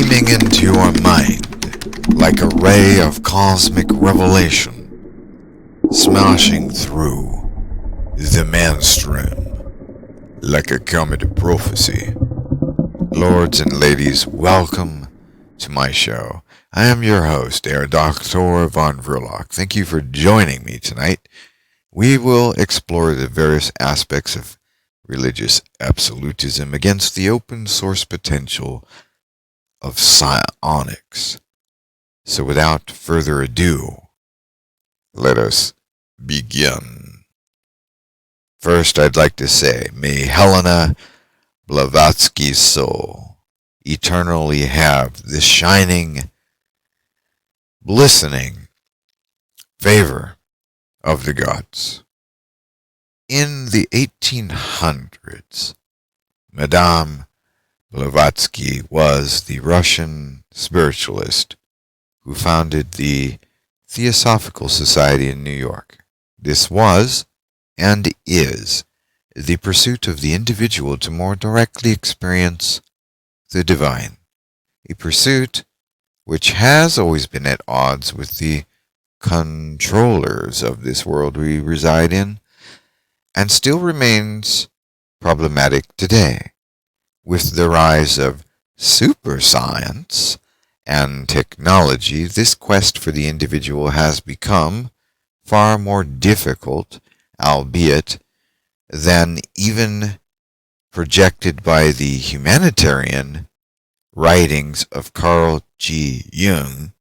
beaming into your mind like a ray of cosmic revelation, smashing through the mainstream like a comet of prophecy. Lords and ladies, welcome to my show. I am your host, Herr Doktor von Vrilock. Thank you for joining me tonight. We will explore the various aspects of religious absolutism against the open source potential of psionics. So without further ado, let us begin. First, I'd like to say, may Helena Blavatsky's soul eternally have the shining, glistening favor of the gods. In the 1800s, Madame Blavatsky was the Russian spiritualist who founded the Theosophical Society in New York. This was, and is, the pursuit of the individual to more directly experience the divine, a pursuit which has always been at odds with the controllers of this world we reside in, and still remains problematic today. With the rise of super science and technology, this quest for the individual has become far more difficult, albeit, than even projected by the humanitarian writings of Carl G. Jung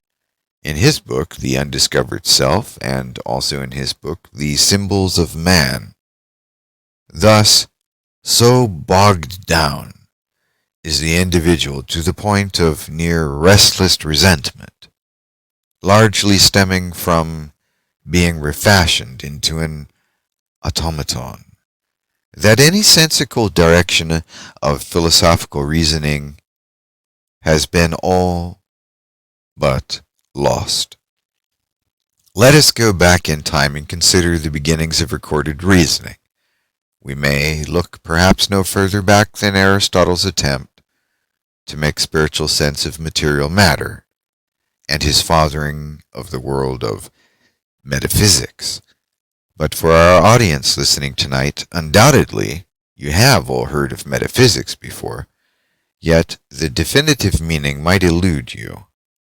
in his book, The Undiscovered Self, and also in his book, The Symbols of Man. Thus, so bogged down is the individual to the point of near restless resentment, largely stemming from being refashioned into an automaton, that any sensical direction of philosophical reasoning has been all but lost. Let us go back in time and consider the beginnings of recorded reasoning. We may look perhaps no further back than Aristotle's attempt to make spiritual sense of material matter, and his fathering of the world of metaphysics. But for our audience listening tonight, undoubtedly you have all heard of metaphysics before, yet the definitive meaning might elude you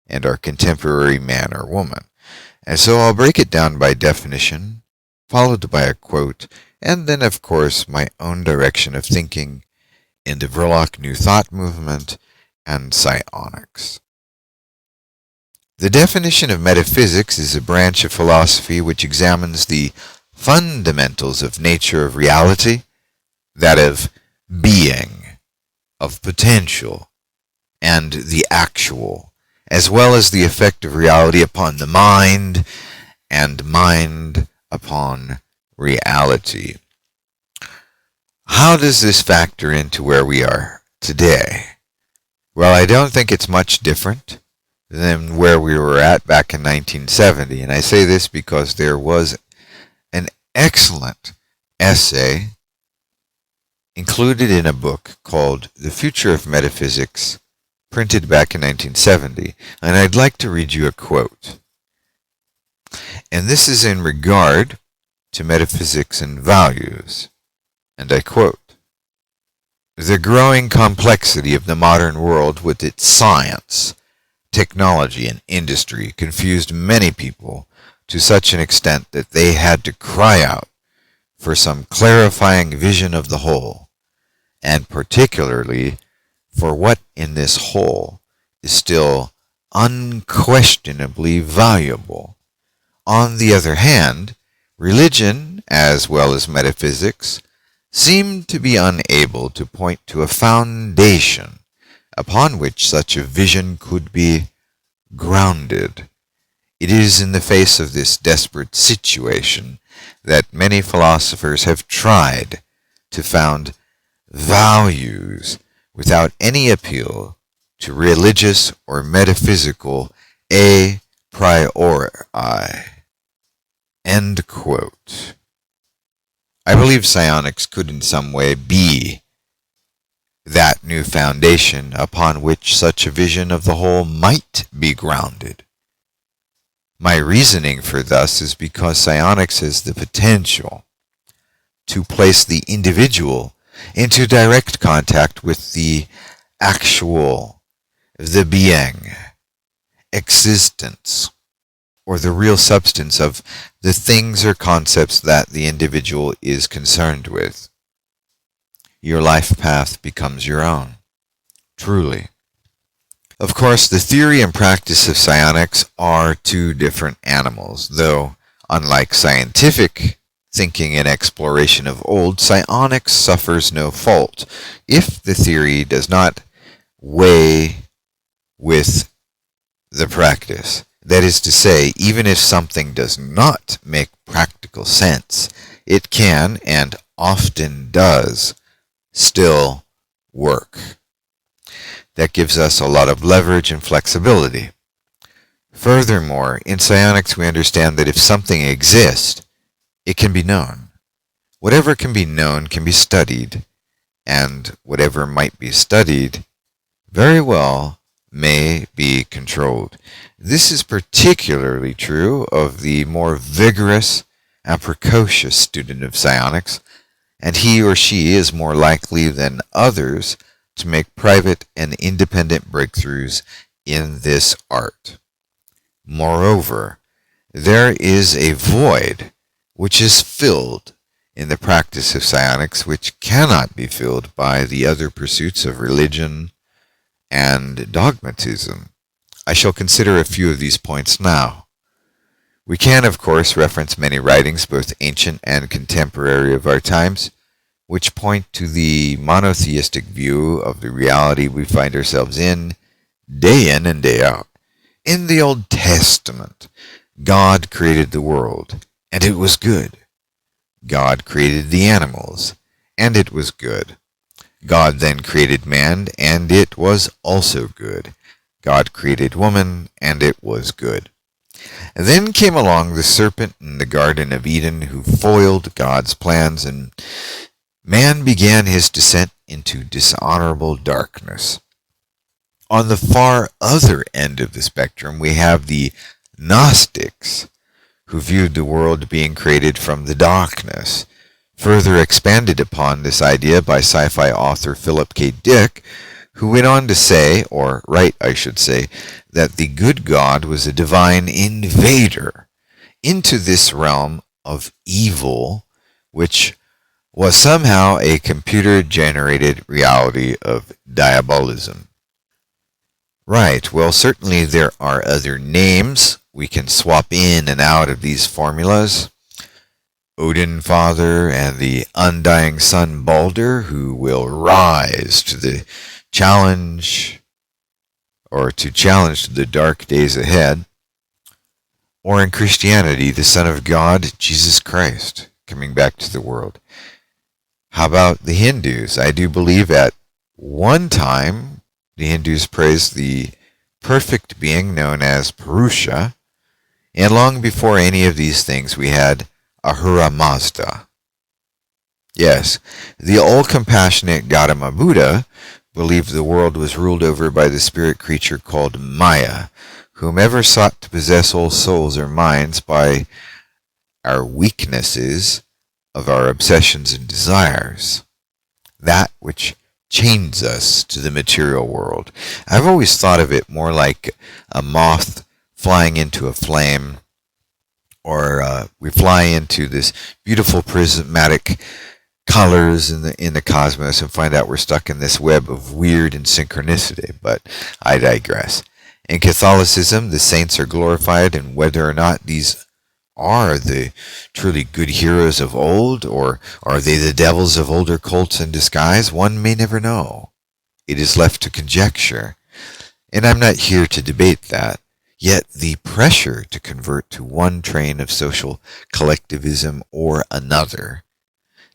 and our contemporary man or woman. And so I'll break it down by definition, followed by a quote, and then of course my own direction of thinking in the Vrilock New Thought movement and psionics. The definition of metaphysics is a branch of philosophy which examines the fundamentals of nature of reality, that of being, of potential, and the actual, as well as the effect of reality upon the mind and mind upon reality. How does this factor into where we are today? Well, I don't think it's much different than where we were at back in 1970, and I say this because there was an excellent essay included in a book called The Future of Metaphysics, printed back in 1970, and I'd like to read you a quote. And this is in regard to metaphysics and values, and I quote, "The growing complexity of the modern world with its science, technology, and industry confused many people to such an extent that they had to cry out for some clarifying vision of the whole, and particularly for what in this whole is still unquestionably valuable. On the other hand, religion, as well as metaphysics, seemed to be unable to point to a foundation upon which such a vision could be grounded. It is in the face of this desperate situation that many philosophers have tried to found values without any appeal to religious or metaphysical a priori." End quote. I believe psionics could in some way be that new foundation upon which such a vision of the whole might be grounded. My reasoning for thus is because psionics has the potential to place the individual into direct contact with the actual, the being, existence, or the real substance of the things or concepts that the individual is concerned with. Your life path becomes your own, truly. Of course, the theory and practice of psionics are two different animals, though, unlike scientific thinking and exploration of old, psionics suffers no fault if the theory does not weigh with the practice. That is to say, even if something does not make practical sense, it can, and often does, still work. That gives us a lot of leverage and flexibility. Furthermore, in psionics we understand that if something exists, it can be known. Whatever can be known can be studied, and whatever might be studied very well may be controlled. This is particularly true of the more vigorous and precocious student of psionics, and he or she is more likely than others to make private and independent breakthroughs in this art. Moreover, there is a void which is filled in the practice of psionics which cannot be filled by the other pursuits of religion and dogmatism. I shall consider a few of these points now. We can, of course, reference many writings, both ancient and contemporary of our times, which point to the monotheistic view of the reality we find ourselves in and day out. In the Old Testament, God created the world, and it was good. God created the animals, and it was good. God then created man, and it was also good. God created woman, and it was good. And then came along the serpent in the Garden of Eden who foiled God's plans, and man began his descent into dishonorable darkness. On the far other end of the spectrum, we have the Gnostics, who viewed the world being created from the darkness. Further expanded upon this idea by sci-fi author Philip K. Dick, who went on to say, or write I should say, that the good God was a divine invader into this realm of evil, which was somehow a computer-generated reality of diabolism. Right, well, certainly there are other names. We can swap in and out of these formulas. Odin Father and the undying son Balder, who will rise to the challenge, or to challenge the dark days ahead. Or in Christianity, the Son of God, Jesus Christ, coming back to the world. How about the Hindus? I do believe at one time the Hindus praised the perfect being known as Purusha, and long before any of these things we had Ahura Mazda. Yes, the all-compassionate Gautama Buddha believed the world was ruled over by the spirit creature called Maya, whomever sought to possess all souls or minds by our weaknesses of our obsessions and desires, that which chains us to the material world. I've always thought of it more like a moth flying into a flame, or we fly into this beautiful prismatic colors in the cosmos and find out we're stuck in this web of weird and synchronicity, but I digress. In Catholicism, the saints are glorified, and whether or not these are the truly good heroes of old, or are they the devils of older cults in disguise, one may never know. It is left to conjecture, and I'm not here to debate that. Yet the pressure to convert to one train of social collectivism or another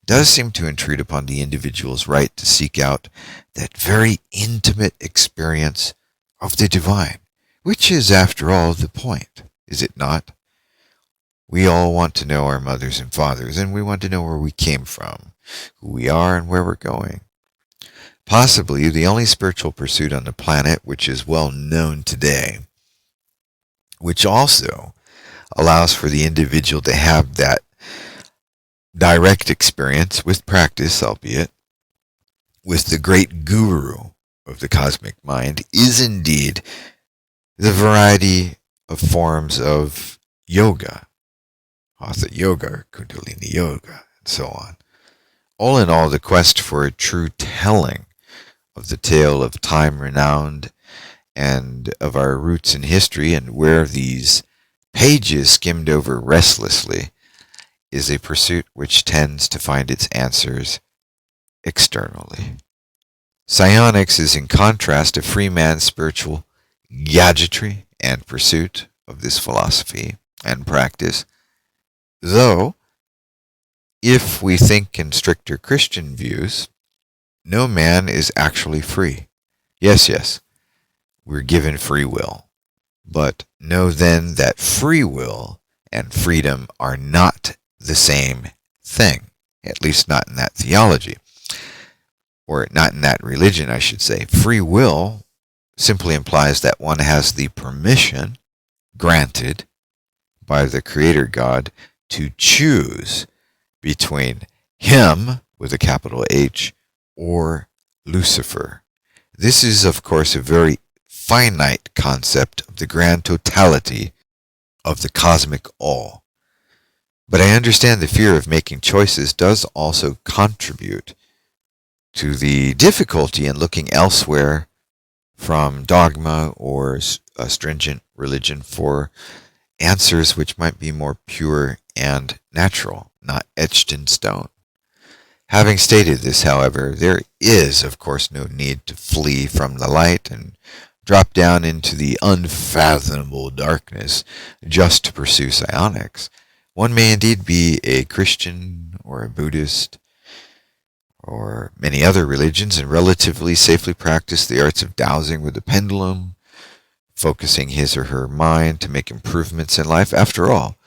does seem to intrude upon the individual's right to seek out that very intimate experience of the divine, which is, after all, the point, is it not? We all want to know our mothers and fathers, and we want to know where we came from, who we are, and where we're going. possibly the only spiritual pursuit on the planet which is well known today, which also allows for the individual to have that direct experience with practice, albeit, with the great guru of the cosmic mind, is indeed the variety of forms of yoga, Hatha yoga, Kundalini yoga, and so on. All in all, the quest for a true telling of the tale of time renowned and of our roots in history, and where these pages skimmed over restlessly, is a pursuit which tends to find its answers externally. Psionics is in contrast a free man's spiritual gadgetry and pursuit of this philosophy and practice, though, if we think in stricter Christian views, no man is actually free. Yes, we're given free will. But know then that free will and freedom are not the same thing, at least not in that theology, or not in that religion, I should say. Free will simply implies that one has the permission granted by the Creator God to choose between Him, with a capital H, or Lucifer. This is, of course, a very finite concept of the grand totality of the cosmic all. But I understand the fear of making choices does also contribute to the difficulty in looking elsewhere from dogma or a stringent religion for answers which might be more pure and natural, not etched in stone. Having stated this, however, there is, of course, no need to flee from the light and drop down into the unfathomable darkness just to pursue psionics. One may indeed be a Christian or a Buddhist or many other religions and relatively safely practice the arts of dowsing with the pendulum, focusing his or her mind to make improvements in life. After all,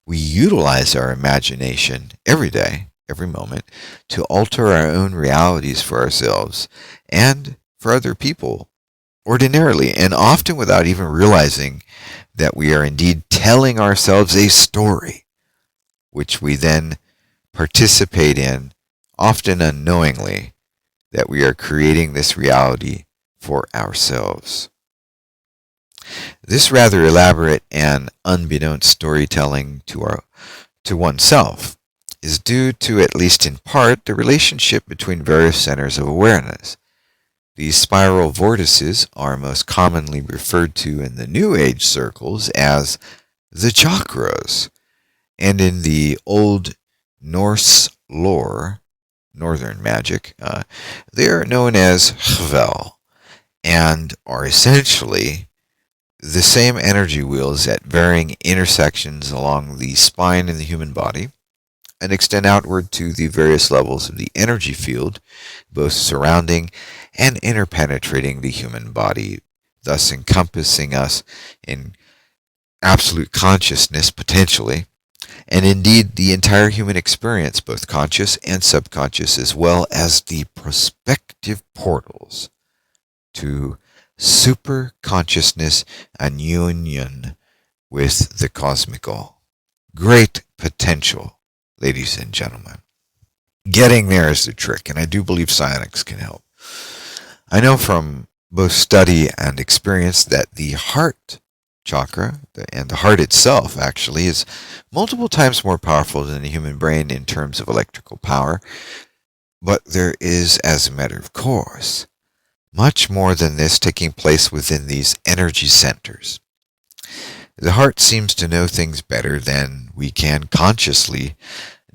we utilize our imagination every day, every moment, to alter our own realities for ourselves and for other people, ordinarily, and often without even realizing that we are indeed telling ourselves a story, which we then participate in, often unknowingly, that we are creating this reality for ourselves. This rather elaborate and unbeknownst storytelling to oneself is due to, at least in part, the relationship between various centers of awareness. These spiral vortices are most commonly referred to in the New Age circles as the chakras, and in the Old Norse lore, Northern magic, they are known as Hvel, and are essentially the same energy wheels at varying intersections along the spine in the human body, and extend outward to the various levels of the energy field, both surrounding and interpenetrating the human body, thus encompassing us in absolute consciousness potentially, and indeed the entire human experience, both conscious and subconscious, as well as the prospective portals to super consciousness and union with the cosmical. Great potential, ladies and gentlemen. Getting there is the trick, and I do believe psionics can help. I know from both study and experience that the heart chakra, and the heart itself actually, is multiple times more powerful than the human brain in terms of electrical power, but there is, as a matter of course, much more than this taking place within these energy centers. The heart seems to know things better than we can consciously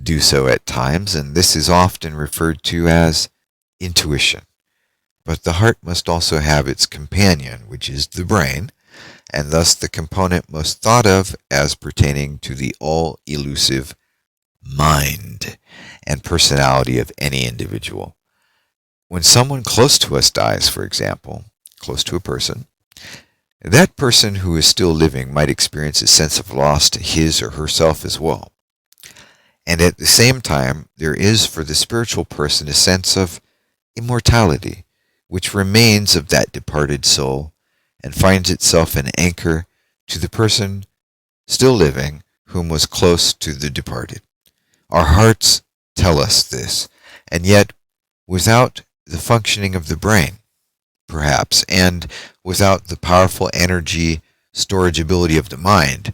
do so at times, and this is often referred to as intuition. But the heart must also have its companion, which is the brain, and thus the component most thought of as pertaining to the all-elusive mind and personality of any individual. When someone close to us dies, for example, close to a person, that person who is still living might experience a sense of loss to his or herself as well. And at the same time, there is for the spiritual person a sense of immortality, which remains of that departed soul and finds itself an anchor to the person still living whom was close to the departed. Our hearts tell us this, and yet without the functioning of the brain, perhaps, and without the powerful energy storage ability of the mind,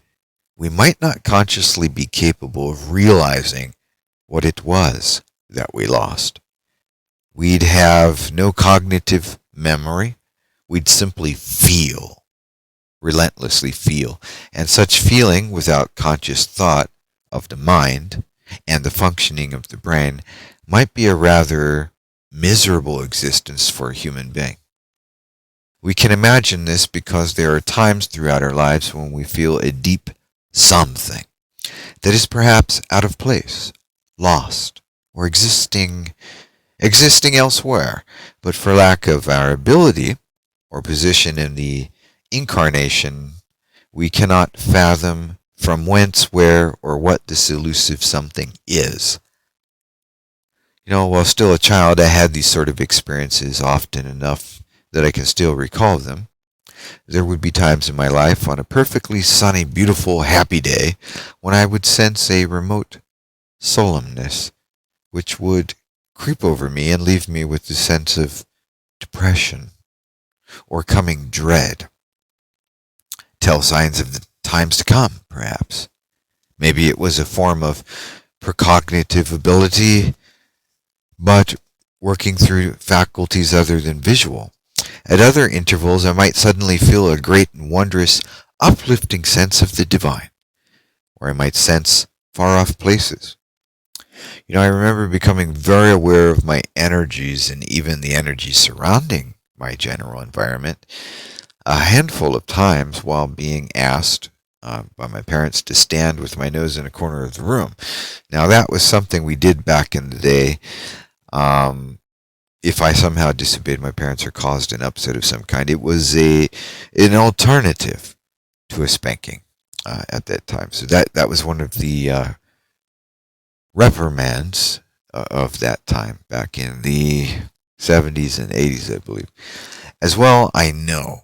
we might not consciously be capable of realizing what it was that we lost. We'd have no cognitive memory. We'd simply feel, relentlessly feel. And such feeling, without conscious thought of the mind and the functioning of the brain, might be a rather miserable existence for a human being. We can imagine this because there are times throughout our lives when we feel a deep something that is perhaps out of place, lost, or existing elsewhere, but for lack of our ability or position in the incarnation, we cannot fathom from whence, where, or what this elusive something is. While still a child, I had these sort of experiences often enough that I can still recall them. There would be times in my life on a perfectly sunny, beautiful, happy day when I would sense a remote solemnness which would creep over me and leave me with a sense of depression or coming dread. Tell signs of the times to come, perhaps. Maybe it was a form of precognitive ability, but working through faculties other than visual. At other intervals, I might suddenly feel a great and wondrous, uplifting sense of the divine, or I might sense far-off places. I remember becoming very aware of my energies and even the energy surrounding my general environment a handful of times while being asked by my parents to stand with my nose in a corner of the room. Now, that was something we did back in the day. If I somehow disobeyed my parents or caused an upset of some kind, it was an alternative to a spanking at that time. So that was one of the reprimands of that time, back in the 70s and 80s, I believe. As well, I know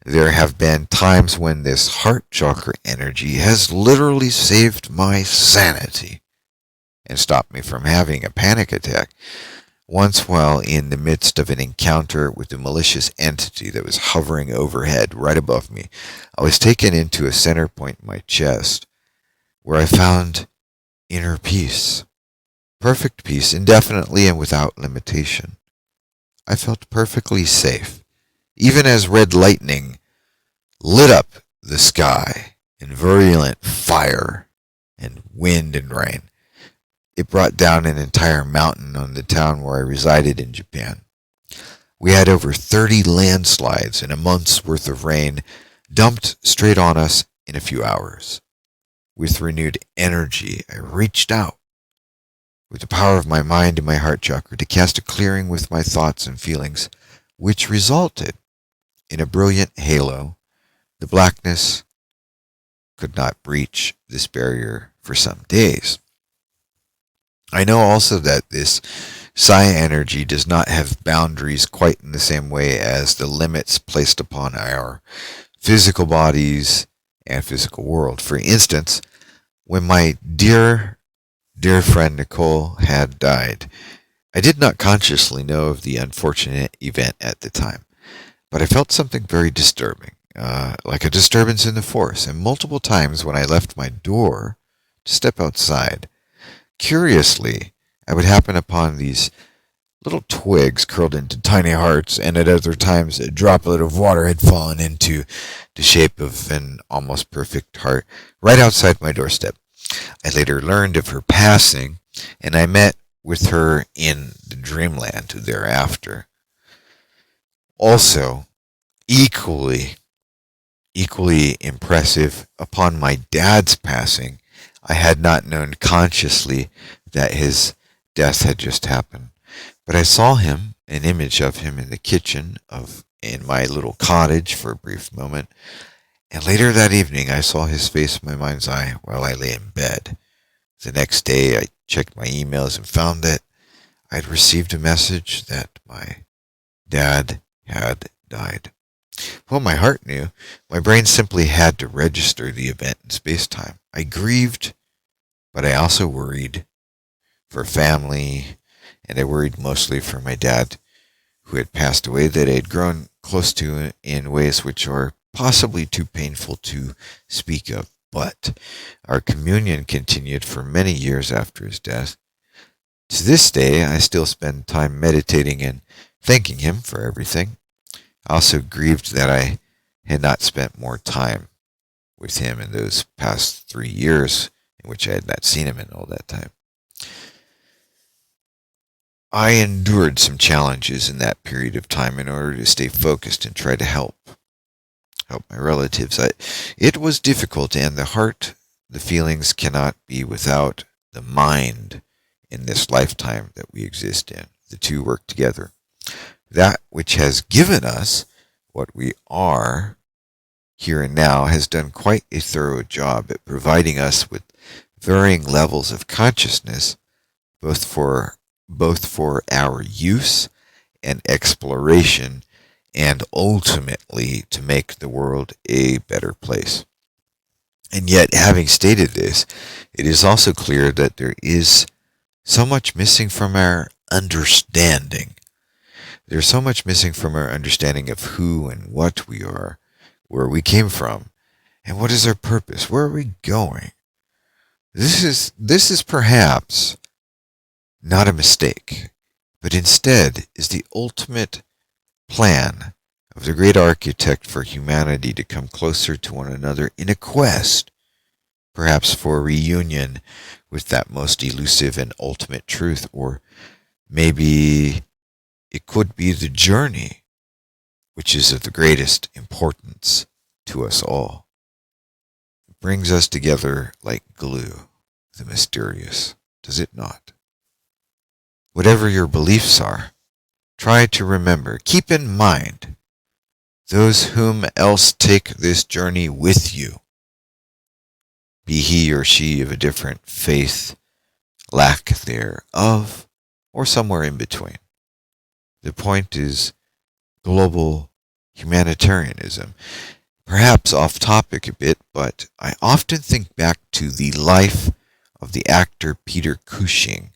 there have been times when this heart chakra energy has literally saved my sanity and stopped me from having a panic attack. Once, while in the midst of an encounter with a malicious entity that was hovering overhead right above me, I was taken into a center point in my chest where I found inner peace. Perfect peace, indefinitely and without limitation. I felt perfectly safe, even as red lightning lit up the sky in virulent fire and wind and rain. It brought down an entire mountain on the town where I resided in Japan. We had over 30 landslides and a month's worth of rain dumped straight on us in a few hours. With renewed energy, I reached out with the power of my mind and my heart chakra to cast a clearing with my thoughts and feelings, which resulted in a brilliant halo. The blackness could not breach this barrier for some days. I know also that this psi energy does not have boundaries quite in the same way as the limits placed upon our physical bodies and physical world. For instance, when my dear friend Nicole had died, I did not consciously know of the unfortunate event at the time, but I felt something very disturbing, like a disturbance in the force, and multiple times when I left my door to step outside, curiously, I would happen upon these little twigs curled into tiny hearts, and at other times a droplet of water had fallen into the shape of an almost perfect heart right outside my doorstep. I later learned of her passing, and I met with her in the dreamland thereafter. Also, equally impressive, upon my dad's passing, I had not known consciously that his death had just happened, but I saw him, an image of him in the kitchen in my little cottage for a brief moment, and later that evening I saw his face in my mind's eye while I lay in bed. The next day I checked my emails and found that I'd received a message that my Dad had died. Well, my heart knew. My brain simply had to register the event in space-time. I grieved, but I also worried for family, and I worried mostly for my dad, who had passed away, that I had grown close to in ways which are possibly too painful to speak of. But our communion continued for many years after his death. To this day, I still spend time meditating and thanking him for everything. I also grieved that I had not spent more time with him in those past 3 years in which I had not seen him in all that time. I endured some challenges in that period of time in order to stay focused and try to help my relatives. It was difficult, and the feelings cannot be without the mind in this lifetime that we exist in. The two work together. That which has given us what we are here and now has done quite a thorough job at providing us with varying levels of consciousness, both for our use and exploration, and ultimately to make the world a better place. And yet, having stated this, it is also clear that there is so much missing from our understanding. There's so much missing from our understanding of who and what we are, where we came from, and what is our purpose. Where are we going? This is perhaps not a mistake, but instead is the ultimate plan of the great architect for humanity to come closer to one another in a quest, perhaps for reunion with that most elusive and ultimate truth, or maybe it could be the journey, which is of the greatest importance to us all. It brings us together like glue, the mysterious, does it not? Whatever your beliefs are, try to remember, keep in mind, those whom else take this journey with you, be he or she of a different faith, lack thereof, or somewhere in between. The point is global humanitarianism. Perhaps off topic a bit, but I often think back to the life of the actor Peter Cushing,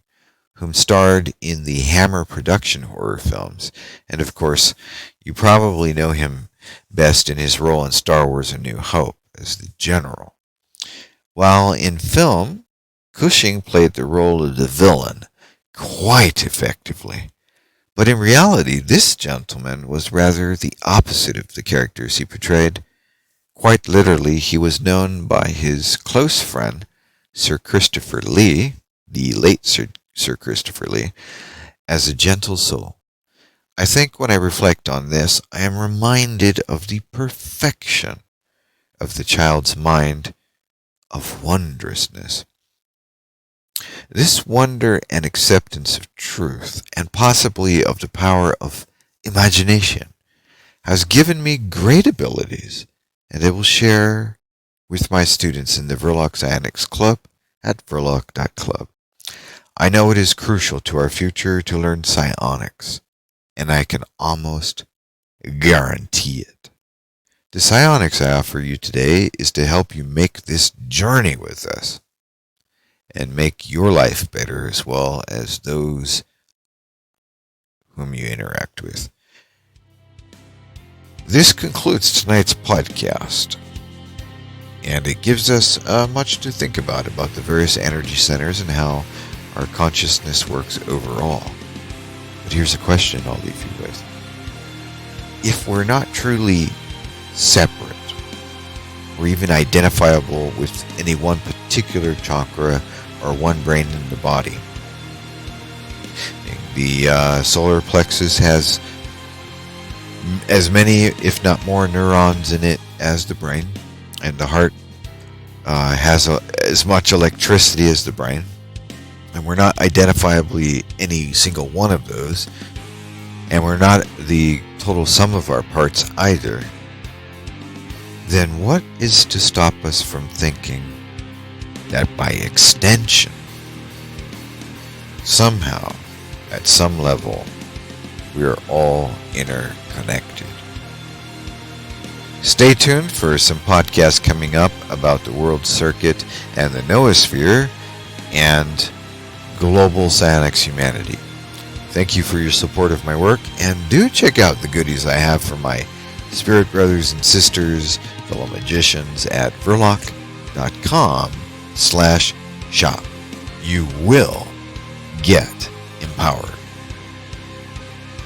whom starred in the Hammer production horror films, and of course, you probably know him best in his role in Star Wars A New Hope as the General. While in film, Cushing played the role of the villain quite effectively, but in reality, this gentleman was rather the opposite of the characters he portrayed. Quite literally, he was known by his close friend, Sir Christopher Lee, the late Sir Christopher Lee, as a gentle soul. I think when I reflect on this, I am reminded of the perfection of the child's mind of wondrousness. This wonder and acceptance of truth, and possibly of the power of imagination, has given me great abilities, and I will share with my students in the Vrilock Psionics Club at vrilock.club. I know it is crucial to our future to learn psionics, and I can almost guarantee it. The psionics I offer you today is to help you make this journey with us and make your life better as well as those whom you interact with. This concludes tonight's podcast, and it gives us much to think about the various energy centers and how our consciousness works overall. But here's a question I'll leave you with. If we're not truly separate, or even identifiable with any one particular chakra or one brain in the body, the solar plexus has as many, if not more, neurons in it as the brain, and the heart has as much electricity as the brain, and we're not identifiably any single one of those, and we're not the total sum of our parts either, then what is to stop us from thinking that by extension, somehow, at some level, We are all interconnected. Stay tuned for some podcasts coming up about the World Circuit and the Noosphere and global psionics humanity. Thank you for your support of my work, and do check out the goodies I have for my spirit brothers and sisters, fellow magicians at Vrilock.com/shop. You will get empowered.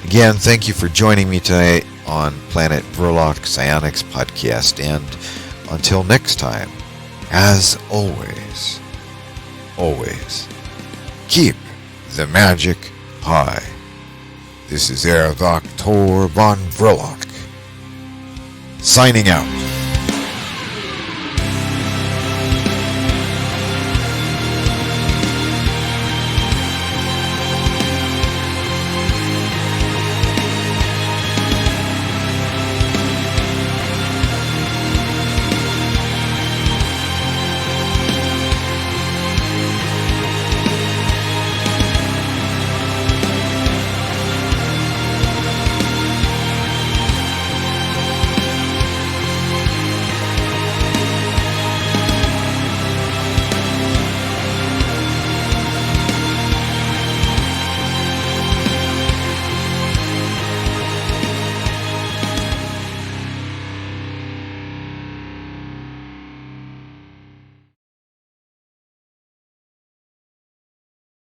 Again, thank you for joining me tonight on Planet Vrilock Psionics Podcast, and until next time, as always, keep the magic high. This is Herr Doktor von Vrilock, signing out.